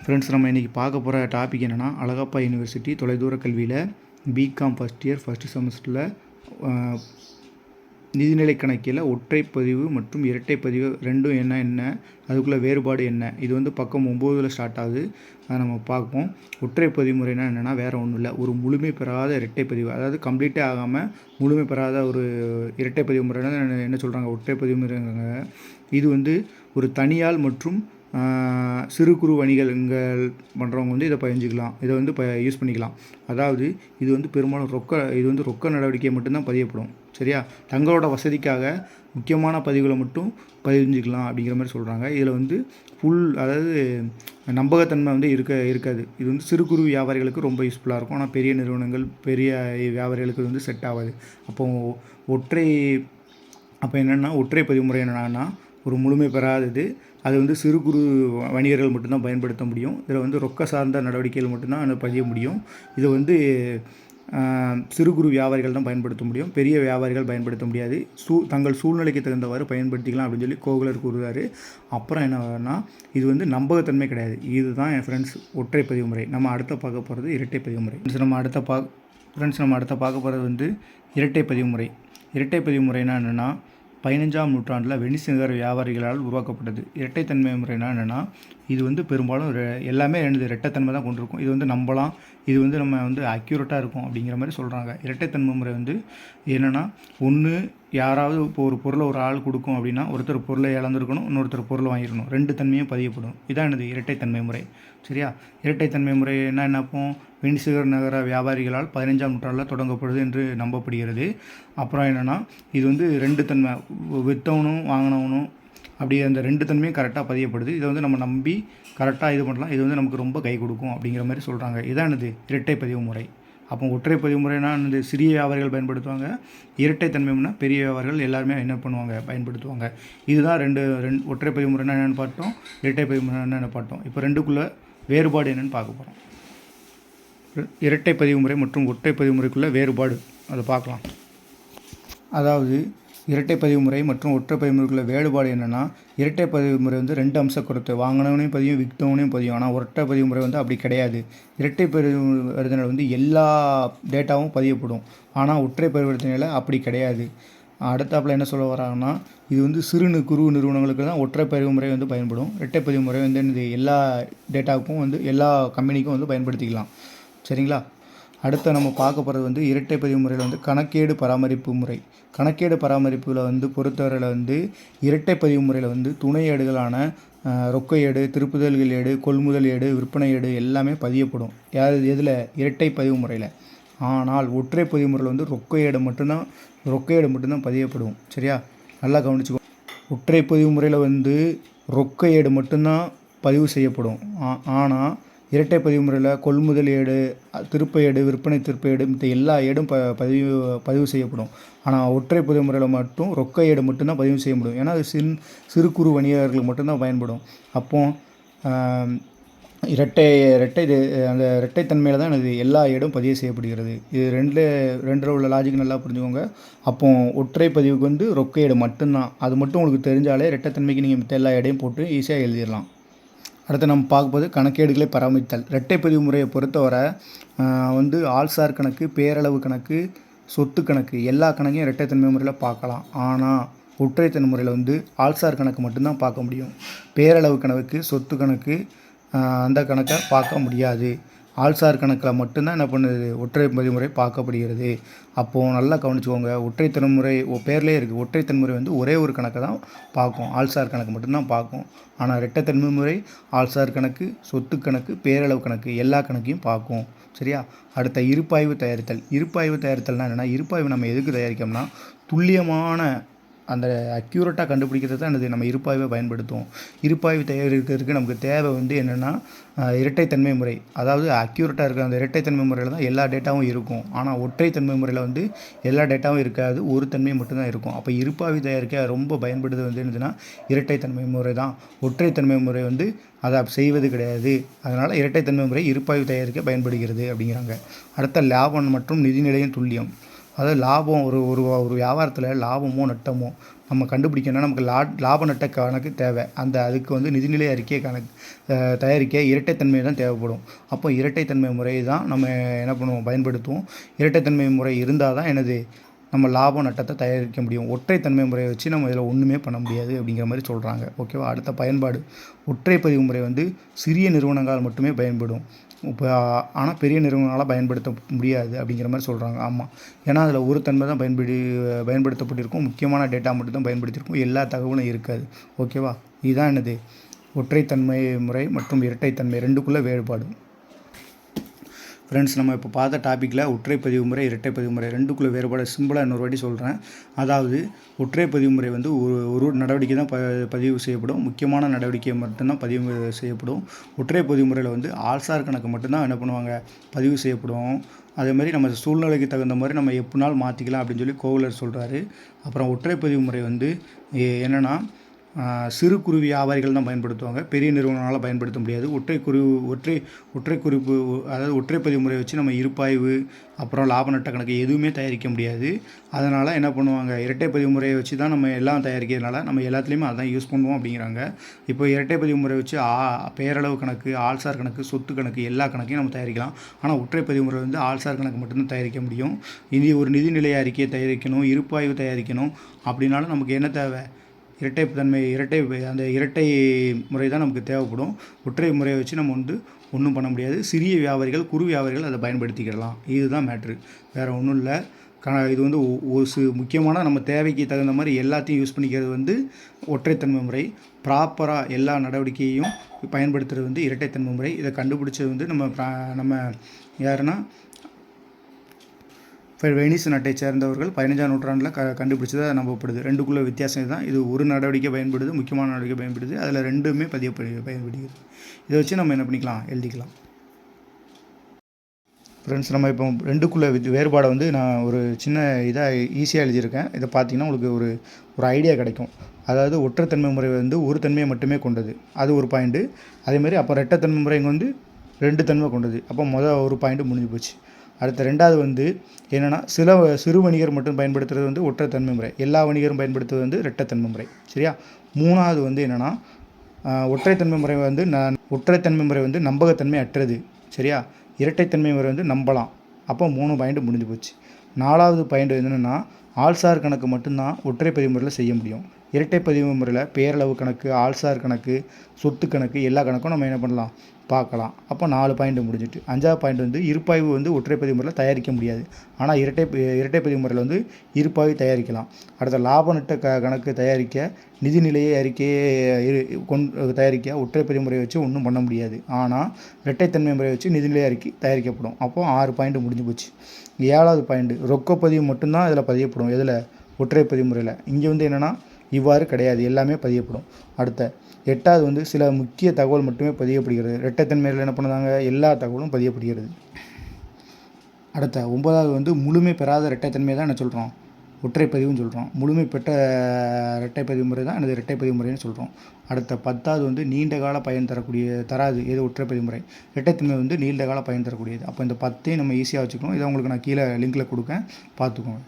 Friends, நம்ம இன்றைக்கி பார்க்க போகிற டாபிக் என்னென்னா, அழகப்பா யூனிவர்சிட்டி தொலைதூர கல்வியில் பிகாம் ஃபஸ்ட் இயர் ஃபஸ்ட்டு செமஸ்டரில் நிதிநிலை கணக்கில் ஒற்றைப்பதிவு மற்றும் இரட்டைப்பதிவு ரெண்டும் என்ன அதுக்குள்ளே வேறுபாடு என்ன, இது வந்து பக்கம் 9 ஸ்டார்ட் ஆகுது. அதை நம்ம பார்ப்போம். ஒற்றைப்பதிவு முறைனா என்னென்னா வேறு ஒன்றும் இல்லை, ஒரு முழுமை பெறாத இரட்டைப்பதிவு, அதாவது கம்ப்ளீட்டே ஆகாமல் முழுமை பெறாத ஒரு இரட்டைப்பதிவு முறைனா என்ன சொல்கிறாங்க, ஒற்றைப்பதிவு முறைங்க. இது வந்து ஒரு தனியால் மற்றும் சிறு குறு வணிகங்கள் பண்ணுறவங்க வந்து இதை பதிஞ்சிக்கலாம், இதை வந்து யூஸ் பண்ணிக்கலாம். அதாவது இது வந்து பெரும்பாலும் ரொக்க நடவடிக்கை மட்டும்தான் பதியப்படும். சரியா, தங்களோட வசதிக்காக முக்கியமான பதிவுகளை மட்டும் பதிஞ்சிக்கலாம் அப்படிங்கிற மாதிரி சொல்கிறாங்க. இதில் வந்து அதாவது நம்பகத்தன்மை வந்து இருக்காது. இது வந்து சிறு குறு வியாபாரிகளுக்கு ரொம்ப யூஸ்ஃபுல்லாக இருக்கும். ஆனால் பெரிய நிறுவனங்கள், பெரிய வியாபாரிகளுக்கு வந்து செட் ஆகாது. அப்போ என்னென்னா ஒற்றை பதிவு முறை என்னென்னா ஒரு முழுமை பெறாதது. அது வந்து சிறு குறு வணிகர்கள் மட்டும்தான் பயன்படுத்த முடியும். இதில் வந்து ரொக்க சார்ந்த நடவடிக்கைகள் மட்டும்தான் பதிய முடியும். இதை வந்து சிறு குறு வியாபாரிகள் தான் பயன்படுத்த முடியும், பெரிய வியாபாரிகள் பயன்படுத்த முடியாது. தங்கள் சூழ்நிலைக்கு தகுந்தவாறு பயன்படுத்திக்கலாம் அப்படின்னு சொல்லி கோகுலர் கூறுவார். அப்புறம் என்னன்னா, இது வந்து நம்பகத்தன்மை கிடையாது. இதுதான் என் ஃப்ரெண்ட்ஸ் ஒற்றைப்பதிவு முறை. நம்ம அடுத்த பார்க்க போகிறது இரட்டைப்பதிவு முறை. நம்ம அடுத்த பார்க்க போகிறது வந்து இரட்டைப்பதிவு முறை. இரட்டைப்பதிவு முறைனா என்னென்னா, 15ஆம் நூற்றாண்டில் வெனிஸ் நகர வியாபாரிகளால் உருவாக்கப்பட்டது. இரட்டைத்தன்மை முறைனா என்னென்னா, இது வந்து பெரும்பாலும் எல்லாமே இரட்டைத்தன்மை தான் கொண்டிருக்கும். இது வந்து நம்பலாம், இது வந்து நம்ம வந்து அக்யூரேட்டாக இருக்கும் அப்படிங்கிற மாதிரி சொல்கிறாங்க. இரட்டைத்தன்மை முறை வந்து என்னென்னா, ஒன்று யாராவது இப்போ ஒரு பொருளை ஒரு ஆள் கொடுக்கும் அப்படின்னா, ஒருத்தர் பொருளை இழந்திருக்கணும், இன்னொருத்தர் பொருளை வாங்கிடணும், ரெண்டு தன்மையும் பதியப்படும். இதான் இரட்டைத்தன்மை முறை. சரியா, இரட்டைத்தன்மை முறை என்னப்போம், வெனிஸ் நகர வியாபாரிகளால் 15ஆம் நூற்றாண்டில் தொடங்கப்படுது என்று நம்பப்படுகிறது. அப்புறம் என்னென்னா, இது வந்து ரெண்டு தன்மை, விற்றவனும் வாங்கினவனும் அப்படி அந்த ரெண்டு தன்மையும் கரெக்டாக பதியப்படுது. இதை வந்து நம்ம நம்பி கரெக்டாக இது பண்ணலாம். இது வந்து நமக்கு ரொம்ப கை கொடுக்கும் அப்படிங்கிற மாதிரி சொல்கிறாங்க. இதான் இரட்டைப்பதிவு முறை. அப்போ ஒற்றைப்பதிவு முறைனா சிறிய வியாபாரிகள் பயன்படுத்துவாங்க, இரட்டைத்தன்மைனா பெரிய வியாபாரிகள் எல்லாருமே என்ன பண்ணுவாங்க, பயன்படுத்துவாங்க. இதுதான் ரெண்டு ஒற்றைப்பதிவு முறைனா என்னென்னு பார்த்தோம், இரட்டைப்பதிவு முறை என்னென்னு பார்த்தோம். இப்போ ரெண்டுக்குள்ளே வேறுபாடு என்னென்னு பார்க்க போகிறோம். இரட்டைப்பதிவு முறை மற்றும் ஒற்றைப்பதிவு முறைக்குள்ளே வேறுபாடு அதை பார்க்கலாம். அதாவது இரட்டைப்பதிவு முறை மற்றும் ஒற்றைப்பதிவு முறைக்குள்ள வேறுபாடு என்னென்னா, இரட்டைப்பதிவு முறை வந்து ரெண்டு அம்சம் கொடுத்து, வாங்கினவனையும் பதியும், விற்றவனையும் பதியும். ஆனால் ஒற்றைப்பதிவு முறை வந்து அப்படி கிடையாது. இரட்டைப்பதிவு பரிவர்த்தனையில் வந்து எல்லா டேட்டாவும் பதியப்படும். ஆனால் ஒற்றை பரிவர்த்தனையில் அப்படி கிடையாது. அடுத்தாப்பில் என்ன சொல்ல வராங்கன்னா, இது வந்து சிறு குறு நிறுவனங்களுக்கு தான் ஒற்றைப்பதிவு முறை வந்து பயன்படும். இரட்டைப்பதிவு முறை வந்து எல்லா டேட்டாவுக்கும் வந்து எல்லா கம்பெனிக்கும் வந்து பயன்படுத்திக்கலாம். சரிங்களா, அடுத்து நம்ம பார்க்க போகிறது வந்து இரட்டைப்பதிவு முறையில் வந்து கணக்கேடு பராமரிப்பு முறை. கணக்கேடு பராமரிப்பில் வந்து பொறுத்தவரையில் வந்து இரட்டைப்பதிவு முறையில் வந்து துணை ஏடுகளான ரொக்க ஏடு, திருப்புதல்கள் ஏடு, கொள்முதல் ஏடு, விற்பனை ஏடு எல்லாமே பதியப்படும். எதில், இரட்டைப்பதிவு முறையில். ஆனால் ஒற்றைப்பதிவு முறையில் வந்து ரொக்க ஏடு மட்டும்தான் பதியப்படும். சரியா, நல்லா கவனிச்சுக்கோ. ஒற்றைப்பதிவு முறையில் வந்து ரொக்க ஏடு மட்டும்தான் பதிவு செய்யப்படும். ஆனால் இரட்டைப்பதிவு முறையில் கொள்முதல் ஏடு, திருப்ப ஏடு, விற்பனை திருப்ப ஏடு, மற்ற எல்லா ஏடும் பதிவு செய்யப்படும். ஆனால் ஒற்றைப்பதிவு முறையில் மட்டும் ரொக்க ஏடு மட்டும்தான் பதிவு செய்ய முடியும். ஏன்னா அது சிறு குறு வணிகர்களுக்கு மட்டும்தான் பயன்படும். அப்போது அந்த இரட்டைத்தன்மையில் தான் இது எல்லா ஏடும் பதிவு செய்யப்படுகிறது. இது ரெண்டில் உள்ள லாஜிக் நல்லா புரிஞ்சுக்கோங்க. அப்போது ஒற்றைப்பதிவுக்கு வந்து ரொக்க ஏடு மட்டும்தான், அது மட்டும் உங்களுக்கு தெரிஞ்சாலே இரட்டைத்தன்மைக்கு நீங்கள் மற்ற எல்லா ஏடையும் போட்டு ஈஸியாக எழுதிடலாம். அடுத்து நம்ம பார்க்கும்போது கணக்கேடுகளை பராமரித்தல். இரட்டைப்பதிவு முறையை பொறுத்தவரை வந்து ஆள்சார் கணக்கு, பேரளவு கணக்கு, சொத்து கணக்கு எல்லா கணக்கையும் இரட்டைத்தன்மை முறையில் பார்க்கலாம். ஆனால் ஒற்றைத்தன்மை முறையில் வந்து ஆள்சார் கணக்கு மட்டும்தான் பார்க்க முடியும். பேரளவு கணக்கு, சொத்து கணக்கு அந்த கணக்கை பார்க்க முடியாது. ஆள்சார் கணக்கில் மட்டும்தான் என்ன பண்ணுது, ஒற்றைப்பதிவு முறை பார்க்கப்படுகிறது. அப்போது நல்லா கவனிச்சுக்கோங்க. ஒற்றைத்தன்மை முறை பேர்லேயே இருக்குது. ஒற்றைத்தன்மை முறை வந்து ஒரே ஒரு கணக்கை தான் பார்க்கும், ஆள்சார் கணக்கு மட்டும்தான் பார்க்கும். ஆனால் இரட்டைத்தன்மை முறை ஆள்சார் கணக்கு, சொத்து கணக்கு, பேரளவு கணக்கு எல்லா கணக்கையும் பார்க்கும். சரியா, அடுத்த இருப்பாய்வு தயாரித்தல். இருப்பாய்வு தயாரித்தல்னால் என்னென்னா, இருப்பாய்வு நம்ம எதுக்கு தயாரிக்கோம்னா, துல்லியமான அந்த அக்யூரேட்டாக கண்டுபிடிக்கிறது தான் நம்ம இருப்பாய்வை பயன்படுத்துவோம். இருப்பாய்வு தயாரிக்கிறதுக்கு நமக்கு தேவை வந்து என்னென்னா இரட்டைத்தன்மை முறை. அதாவது அக்யூரேட்டாக இருக்கிற அந்த இரட்டைத்தன்மை முறையில் தான் எல்லா டேட்டாவும் இருக்கும். ஆனால் ஒற்றைத்தன்மை முறையில் வந்து எல்லா டேட்டாவும் இருக்காது, ஒரு தன்மை மட்டும்தான் இருக்கும். அப்போ இருப்பாய்வு தயாரிக்க ரொம்ப பயன்படுது வந்து என்னதுன்னா இரட்டைத்தன்மை முறை தான். ஒற்றைத்தன்மை முறை வந்து அதை செய்வது கிடையாது. அதனால் இரட்டைத்தன்மை முறை இருப்பாய்வு தயாரிக்க பயன்படுகிறது அப்படிங்கிறாங்க. அடுத்த லாபம் மற்றும் நிதிநிலையின் துல்லியம். அதாவது லாபம் ஒரு வியாபாரத்தில் லாபமோ நட்டமோ நம்ம கண்டுபிடிக்கணும்னா நமக்கு லாப நட்ட கணக்கு தேவை. அதுக்கு வந்து நிதிநிலை அறிக்கை கணக்கு தயாரிக்க இரட்டைத்தன்மை தான் தேவைப்படும். அப்போ இரட்டைத்தன்மை முறை தான் நம்ம என்ன பண்ணுவோம், பயன்படுத்துவோம். இரட்டைத்தன்மை முறை இருந்தால் தான் நம்ம லாபம் நட்டத்தை தயாரிக்க முடியும். ஒற்றைத்தன்மை முறையை வச்சு நம்ம இதில் ஒன்றுமே பண்ண முடியாது அப்படிங்கிற மாதிரி சொல்கிறாங்க. ஓகேவா. அடுத்த பயன்பாடு, ஒற்றை பதிவு முறை வந்து சிறிய நிறுவனங்களால் மட்டுமே பயன்படும். இப்போ ஆனால் பெரிய நிறுவனங்களால் பயன்படுத்த முடியாது அப்படிங்கிற மாதிரி சொல்கிறாங்க. ஆமாம், ஏன்னா அதில் ஒரு தன்மை தான் பயன்படுத்தப்பட்டிருக்கும். முக்கியமான டேட்டா மட்டும் தான் பயன்படுத்தியிருக்கும். எல்லா தகவலும் இருக்காது. ஓகேவா. இதுதான் ஒற்றைத்தன்மை முறை மற்றும் இரட்டைத்தன்மை ரெண்டுக்குள்ளே வேறுபாடு. ஃப்ரெண்ட்ஸ், நம்ம இப்போ பார்த்த டாப்பிக்கில் ஒற்றை பதிவு முறை, இரட்டை பதிவு முறை ரெண்டுக்குள்ளே வேறுபாடு சிம்பிளாக இன்னொரு வாட்டி சொல்கிறேன். அதாவது ஒற்றை பதிவு முறை வந்து ஒரு நடவடிக்கை தான் பதிவு செய்யப்படும். முக்கியமான நடவடிக்கை மட்டும்தான் பதிவு செய்யப்படும். ஒற்றை பதிவு முறையில் வந்து ஆள்சார் கணக்கு மட்டும்தான் என்ன பண்ணுவாங்க, பதிவு செய்யப்படும். அதேமாதிரி நம்ம சூழ்நிலைக்கு தகுந்த மாதிரி நம்ம எப்படினாலும் மாற்றிக்கலாம் அப்படின்னு சொல்லி கோவலர் சொல்கிறாரு. அப்புறம் ஒற்றை பதிவு முறை வந்து என்னென்னா சிறு குறு வியாபாரிகள் தான் பயன்படுத்துவாங்க. பெரிய நிறுவனங்களால் பயன்படுத்த முடியாது. ஒற்றை குறிப்பு, அதாவது ஒற்றை பதிவு முறை வச்சு நம்ம இருப்பாய்வு அப்புறம் லாப நட்ட கணக்கு எதுவுமே தயாரிக்க முடியாது. அதனால் என்ன பண்ணுவாங்க, இரட்டை பதிவு முறையை வச்சு தான் நம்ம எல்லாம் தயாரிக்கிறதுனால நம்ம எல்லாத்துலேயுமே அதான் யூஸ் பண்ணுவோம் அப்படிங்கிறாங்க. இப்போ இரட்டை பதிவு முறை வச்சு பெயரளவு கணக்கு, ஆள்சார் கணக்கு, சொத்து கணக்கு எல்லா கணக்கையும் நம்ம தயாரிக்கலாம். ஆனால் ஒற்றை பதிவு முறை வந்து ஆள்சார் கணக்கு மட்டும்தான் தயாரிக்க முடியும். ஒரு நிதிநிலை அறிக்கையை தயாரிக்கணும், இருப்பாய்வு தயாரிக்கணும் அப்படின்னாலும் நமக்கு என்ன தேவை, இரட்டை முறை தான் நமக்கு தேவைப்படும். ஒற்றை முறையை வச்சு நம்ம ஒன்றும் பண்ண முடியாது. சிறிய வியாபாரிகள், குறு வியாபாரிகள் அதை பயன்படுத்திக்கிடலாம். இதுதான் மேட்ரு, வேறு ஒன்றும் இல்லை. இது வந்து ஒரு முக்கியமான நம்ம தேவைக்கு தகுந்த மாதிரி எல்லாத்தையும் யூஸ் பண்ணிக்கிறது வந்து ஒற்றைத்தன்மை முறை. ப்ராப்பராக எல்லா நடவடிக்கையையும் பயன்படுத்துகிறது வந்து இரட்டைத்தன்மை முறை. இதை கண்டுபிடிச்சது வந்து நம்ம யாருன்னா வெனிஸ் நாட்டை சேர்ந்தவர்கள் 15ஆம் நூற்றாண்டில் கண்டுபிடிச்சதாக நம்பப்படுது. ரெண்டுக்குள்ளே வித்தியாசம் தான். இது ஒரு நடவடிக்கை பயன்படுது, முக்கியமான நடவடிக்கை பயன்படுது. அதில் ரெண்டுமே பயன்படுகிறது. இதை வச்சு நம்ம என்ன பண்ணிக்கலாம், எழுதிக்கலாம். ஃப்ரெண்ட்ஸ், நம்ம இப்போ ரெண்டுக்குள்ளே வேறுபாடை வந்து நான் ஒரு சின்ன இதாக ஈஸியாக எழுதியிருக்கேன். இதை பார்த்தீங்கன்னா உங்களுக்கு ஒரு ஐடியா கிடைக்கும். அதாவது ஒற்றைத்தன்மை முறை வந்து ஒரு தன்மையை மட்டுமே கொண்டது, அது ஒரு பாயிண்ட்டு. அதேமாதிரி அப்போ ரெட்டைத்தன்மை முறை இங்கே வந்து 2 தன்மை கொண்டது. அப்போ ஒரு பாயிண்ட்டு முடிஞ்சு போச்சு. அடுத்த ரெண்டாவது வந்து என்னென்னா சிறு வணிகர் மட்டும் பயன்படுத்துகிறது வந்து ஒற்றைத்தன்மை முறை. எல்லா வணிகரும் பயன்படுத்துவது வந்து இரட்டைத்தன்மை முறை. சரியா. மூணாவது வந்து என்னென்னா ஒற்றைத்தன்மை முறை வந்து நம்பகத்தன்மை அற்றது. சரியா. இரட்டைத்தன்மை முறை வந்து நம்பலாம். அப்போ 3 பாயிண்ட் முடிஞ்சு போச்சு. 4வது பாயிண்ட் என்னென்னா ஆள்சார் கணக்கு மட்டும்தான் ஒற்றை பதிவு முறையில் செய்ய முடியும். இரட்டை பதிவு முறையில் பேரளவு கணக்கு, ஆள்சார் கணக்கு, சொத்து கணக்கு எல்லா கணக்கும் நம்ம என்ன பண்ணலாம், பார்க்கலாம். அப்போ 4 பாயிண்ட் முடிஞ்சிட்டு. 5வது பாயிண்ட் வந்து இருப்பாய்வு வந்து ஒற்றை பதிவு முறையில் தயாரிக்க முடியாது. ஆனால் இரட்டை பதிவு முறையில் வந்து இருப்பாய்வு தயாரிக்கலாம். அடுத்த லாப நட்ட கணக்கு தயாரிக்க, நிதிநிலையை அறிக்கையை தயாரிக்க ஒற்றை பதிவு முறையை வச்சு ஒன்றும் பண்ண முடியாது. ஆனால் இரட்டைத்தன்மை முறையை வச்சு நிதிநிலை அறிக்கை தயாரிக்கப்படும். அப்போது 6 பாயிண்ட் முடிஞ்சு போச்சு. 7வது பாயிண்ட் ரொக்கப்பதிவு மட்டும்தான் இதில் பதியப்படும். இதில் ஒற்றை பதிவு முறையில். இங்கே வந்து என்னென்னா இவ்வாறு கிடையாது, எல்லாமே பதியப்படும். அடுத்த 8வது வந்து சில முக்கிய தகவல் மட்டுமே பதியப்படுகிறது. இரட்டைத்தன்மையில் என்ன பண்ணுறாங்க, எல்லா தகவலும் பதியப்படுகிறது. அடுத்த 9வது வந்து முழுமை பெறாத இரட்டைத்தன்மை தான் என்ன சொல்கிறோம், ஒற்றைப்பதிவுன்னு சொல்கிறோம். முழுமை பெற்ற இரட்டைப்பதிவு முறை தான் இரட்டைப்பதிவு முறைன்னு சொல்கிறோம். அடுத்த 10வது வந்து நீண்ட கால பயன் தராது எது ஒற்றைப்பதிவு முறை. இரட்டைத்தன்மை வந்து நீண்ட கால பயன் தரக்கூடியது. அப்போ இந்த 10ஐயும் நம்ம ஈஸியாக வச்சுக்கணும். இதை உங்களுக்கு நான் கீழே லிங்கில் கொடுக்கேன், பார்த்துக்கோங்க.